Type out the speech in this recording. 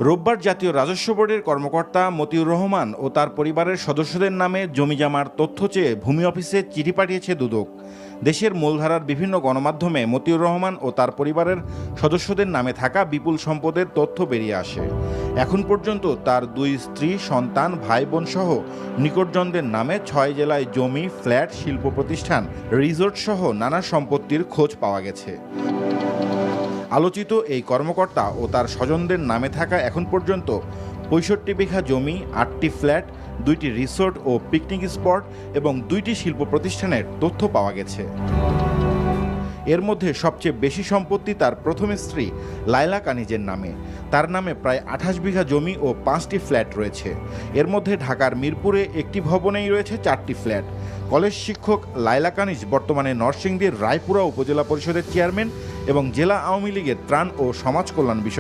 রোববার জাতীয় রাজস্ব বোর্ডের কর্মকর্তা মতিউর রহমান ও তার পরিবারের সদস্যদের নামে জমিজমার তথ্য চেয়ে ভূমি অফিসে চিঠি পাঠিয়েছে দুদক। দেশের মূলধারার বিভিন্ন গণমাধ্যমে মতিউর রহমান ও তার পরিবারের সদস্যদের নামে থাকা বিপুল সম্পদের তথ্য বেরিয়ে আসে। এখন পর্যন্ত তার 2 স্ত্রী, সন্তান, ভাই বোন সহ নিকটজনদের নামে 6 জেলায় জমি, ফ্ল্যাট, শিল্প প্রতিষ্ঠান, রিসোর্ট সহ নানা সম্পত্তির খোঁজ পাওয়া গেছে। আলোচিত এই কর্মকর্তা ও তার স্বজনদের নামে থাকা এখন পর্যন্ত 65 বিঘা জমি, 8টি ফ্ল্যাট, 2টি রিসোর্ট ও পিকনিক স্পট এবং 2টি শিল্প প্রতিষ্ঠানের তথ্য পাওয়া গেছে। এর মধ্যে সবচেয়ে বেশি সম্পত্তি তার প্রথম স্ত্রী লায়লা কানিজের নামে। তার নামে প্রায় 28 বিঘা জমি ও 5টি ফ্ল্যাট রয়েছে। এর মধ্যে ঢাকার মিরপুরে একটি ভবনেই রয়েছে 4টি ফ্ল্যাট। কলেজ শিক্ষক লায়লা কানিজ বর্তমানে নরসিংদীর রায়পুরা উপজেলা পরিষদের চেয়ারম্যান এবং জেলা আওয়ামী লীগের ত্রাণ ও সমাজ কল্যাণ বিষয়ক